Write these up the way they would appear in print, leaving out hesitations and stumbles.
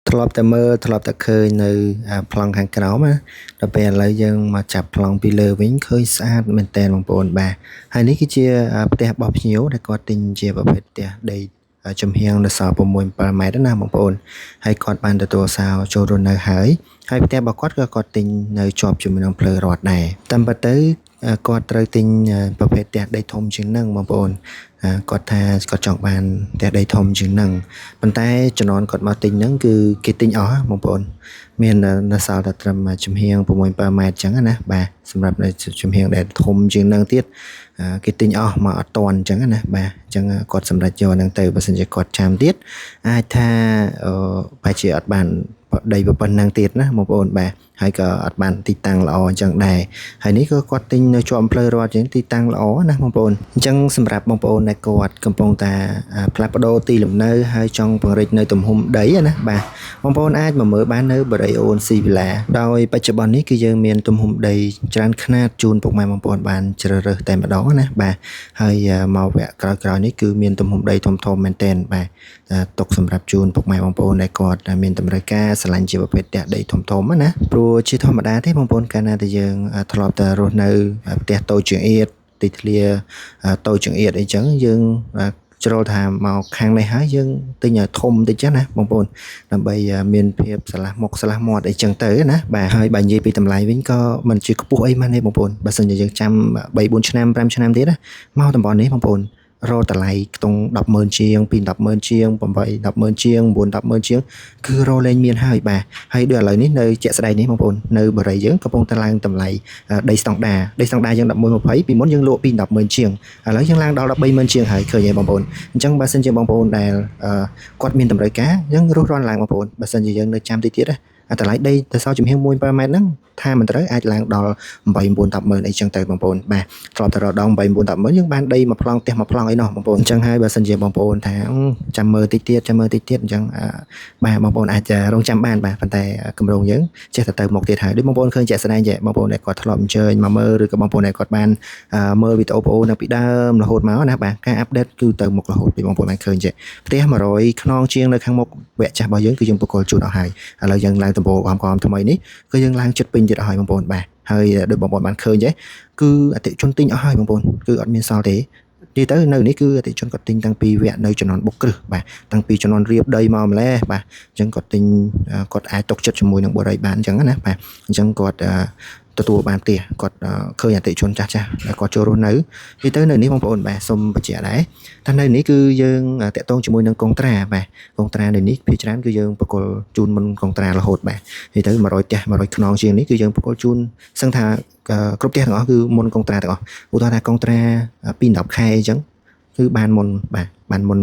ធ្លាប់តែមើលធ្លាប់តែឃើញនៅប្លង់ខាងក្រោមណាដល់ពេលឥឡូវយើងមកចាប់ប្លង់ពីលើវិញឃើញស្អាតមែនតើបងប្អូនបាទហើយនេះគឺជាផ្ទះរបស់ភ្ញៀវដែលគាត់ទិញជាប្រភេទផ្ទះដីចំហៀងនៅសល់6-7ម៉ែត្រណាបងប្អូនហើយគាត់បានទទួលសោចូលរស់នៅហើយផ្ទះរបស់គាត់ក៏គាត់ទិញនៅជាប់ជាមួយនឹងផ្លូវរដ្ឋដែរតាមពិតទៅគាត់ត្រូវទិញប្រភេទផ្ទះដីធំជាងហ្នឹងបងប្អូនគាត់ថាគាត់ចង់បានផ្ទះដីធំជាងហ្នឹងប៉ុន្តែជំនាន់គាត់មកទិញហ្នឹងគឺគេទិញអស់បងប្អូនមាននៅសល់តែត្រឹមចំហៀង6-7ម៉ែត្រចឹងណាបាទសម្រាប់នៅចំហៀងដែលធំជាងហ្នឹងទៀតគេទិញអស់មកអត់តាន់ចឹងណាបាទចឹងគាត់សម្រេចយកហ្នឹងទៅបើសិនជាគាត់ចាំទៀតអាចថាបែរជាអត់បានដីប៉ុណ្ណឹងទៀតណាបងប្អូនបាទហើយក៏អត់បានទីតាំងល្អអញ្ចឹងដែរហើយនេះក៏គាត់ទិញនៅជាប់ផ្លូវរដ្ឋអញ្ចឹងទីតាំងល្អណាបងប្អូនអញ្ចឹងសម្រាប់បងប្អូនដែលគាត់កំពុងតែផ្លាស់ប្ដូរទីលំនៅហើយចង់ពង្រីកនៅទំហំដីណាបាទបងប្អូនអាចមកមើលបាននៅ Barayon Sea Villa ដោយបច្ចុប្បន្ននេះគឺយើងមានទំហំដីច្រើនខ្នាតជូនពុកម៉ែបងប្អូនបានជ្រើសរើសតែម្ដងណាបាទហើយមកវគ្គក្រោយៗនេះគឺមានទំហំដីធំៗមែនទែនបាទទុកសម្រាប់ជូនពុកម៉ែបងប្អូនដែលគាត់មានតម្រូវការឆ្លាញ់ជាប្រភេទផ្ទះដីធំៗណាព្រោះជាធម្មតាទេបងប្អូនកាលណាតែយើងធ្លាប់តែរស់នៅផ្ទះតូចជាងអៀតទីធ្លាតូចជាងអៀតអីចឹងយើងជ្រុលថាមកខាងនេះហើយយើងទិញឲ្យធំតិចណាបងប្អូនដើម្បីមានភាពឆ្លាស់មុខឆ្លាស់មាត់អីចឹងទៅណាបាទហើយបើនិយាយពីតម្លៃវិញក៏មិនជាខ្ពស់អីម៉ាស់ទេបងប្អូនបើសិនជាយើងចាំ3-4ឆ្នាំ5ឆ្នាំទៀតណាមកតំបន់នេះបងប្អូនរកតម្លៃខ្ទង់100000ជាងពី100000ជាង8100000ជាង9100000ជាងគឺរកលេងមានហើយបាទហើយដូចឥឡូវនេះនៅជាក់ស្ដែងនេះបងប្អូននៅបរិយាយើងកំពុងតែឡើងតម្លៃដីស្តង់ដាយើង11-20ពីមុនយើងលក់ពី100000ជាងឥឡូវយើងឡើងដល់130,000ជាងហើយឃើញទេបងប្អូនអញ្ចឹងបើសិនជាបងប្អូនដែលគាត់មានតម្រូវការយើងរស់រាន់ឡើងបងប្អូនបើសិនជាយើងនៅចាំតិចទៀតណាតម្លៃដីទៅសល់ចំហៀង1-7ម៉ែត្រហ្នឹងថាមិនត្រូវអាចឡើងដល់8-9-10ម៉ឺនអីចឹងទៅបងប្អូនបាទធ្លាប់តែរកដង8-9-10ម៉ឺនយើងបានដីមួយប្លង់ផ្ទះមួយប្លង់អីនោះបងប្អូនអញ្ចឹងហើយបើសិនជាបងប្អូនថាចាំមើលតិចទៀតអញ្ចឹងបាទបងប្អូនអាចរងចាំបានបាទប៉ុន្តែគម្រោងយើងចេះតែទៅមុខទៀតហើយដូចបងប្អូនឃើញជាក់ស្ដែងចេះបងប្អូនដែលគាត់ធ្លាប់អញ្ជើញមកមើលឬក៏បងប្អូនដែលគាត់បានមើលវីដេអូបងនៅពីដើមរហូតមកណាបាទការអាប់ដេតគឺទៅមុខរហូតពីបងប្អូនបានឃើញចេះផ្ទះ100ខ្នងជាងនៅខាងមុខវគ្គចាស់របស់យើងគឺយើងបកគលជូនអស់ហើយឥឡូវយើងឡើងដំបូលកំថ្មីនេះគឺយើងឡើងចិត្តពេញទៀតអស់ហើយបងប្អូនបាទហើយដូចបងប្អូនបានឃើញទេគឺអតិជនទិញអស់ហើយបងប្អូនគឺអត់មានសល់ទេនិយាយទៅនៅនេះគឺអតិជនគាត់ទិញតាំងពីវគ្គនៅជំនាន់បុកគ្រឹះបាទតាំងពីជំនាន់រៀបដីមកម្លេះបាទអញ្ចឹងគាត់ទិញគាត់អាចទុកចិត្តជាមួយនឹងបុរីបានអញ្ចឹងណាបាទអញ្ចឹងគាត់ទទួលបានផ្ទះគាត់ឃើញអតិជនចាស់ដែលគាត់ចូលរស់នៅនិយាយទៅនៅនេះបងប្អូនបាទសូមបញ្ជាក់ដែរថានៅនេះគឺយើងតាក់ទងជាមួយនឹងកុងត្រាបាទកុងត្រានៅនេះភាគច្រើនគឺយើងបកគលជូនមុនកុងត្រារហូតបាទនិយាយទៅ100ផ្ទះ100ខ្នងជាងនេះគឺយើងបកគលជូនសឹងថាគ្រប់ផ្ទះទាំងអស់គឺមុនកុងត្រាទាំងអស់ឧទាហរណ៍ថាកុងត្រា2-10ខែអញ្ចឹងគឺបានមុនបាទបានមុន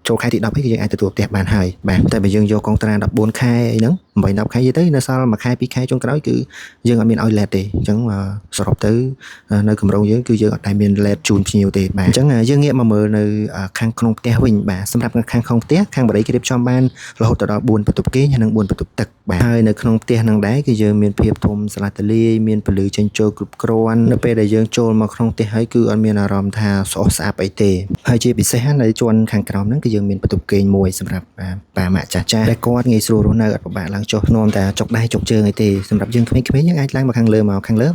ចូលខែទី10នេះគឺយើងអាចទទួលផ្ទះបានហើយបាទតែបើយើងយកកុងត្រា14ខែអីហ្នឹង8-10ខែទៅនៅសល់1ខែ2ខែចុងក្រោយគឺយើងអត់មានឲ្យលេតទេអញ្ចឹងសរុបទៅនៅកម្រងយើងគឺយើងអត់តែមានលេតជូនភ្ញៀវទេបាទអញ្ចឹងយើងងាកមកមើលនៅខាងក្នុងផ្ទះវិញបាទសម្រាប់ខាងក្នុងផ្ទះខាងបរិយាគេរៀបចំបានរហូតដល់4បន្ទប់គេងនិង4បន្ទប់ទឹកបាទហើយនៅក្នុងផ្ទះហ្នឹងដែរគឺយើងមានភាពធំស្រឡះទលាយមានពន្លឺចេញចូលគ្រប់គ្រាន់នៅពេលដែលយើងចូលមកក្នុងផ្ទះហើយគឺអត់មានអារម្មណ៍ថាស្អុះស្អាប់អីទេហើយជាពិសេសនៅជាន់ខាងក្រោមហ្នឹងគឺយើងមានបន្ទប់គេងមួយសម្រាប់ប៉ាម៉ាក់ចាស់ដែលគាត់ងាយស្រួលរស់នៅអត់ពិបាកឡើងចុះនាំតែចុកដៃចុកជើងអីទេសម្រាប់យើងក្មេងៗយើងអាចឡើងមកខាងលើ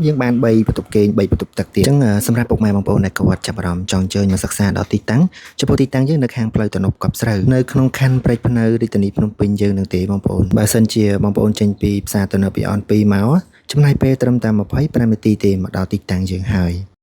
យើងបាន3បន្ទប់គេង3បន្ទប់ទឹកទៀតអញ្ចឹងសម្រាប់ពុកម៉ែបងប្អូនដែលគាត់ចាប់អារម្មណ៍ចង់អញ្ជើញមកសិក្សាដល់ទីតាំងចំពោះទីតាំងយើងនៅខាងផ្លូវទំនប់កប់ស្រូវនៅក្នុងខណ្ឌព្រែកភ្នៅរាជធានីភ្នំពេញយើងនឹងទេបងប្អូនបើសិនជាបងប្អូនចេញពីផ្សារទំនើបពីអន2មកចំណាយពេលត្រឹមតែ25នាទីទេមកដល់ទីតាំងយើងហើយ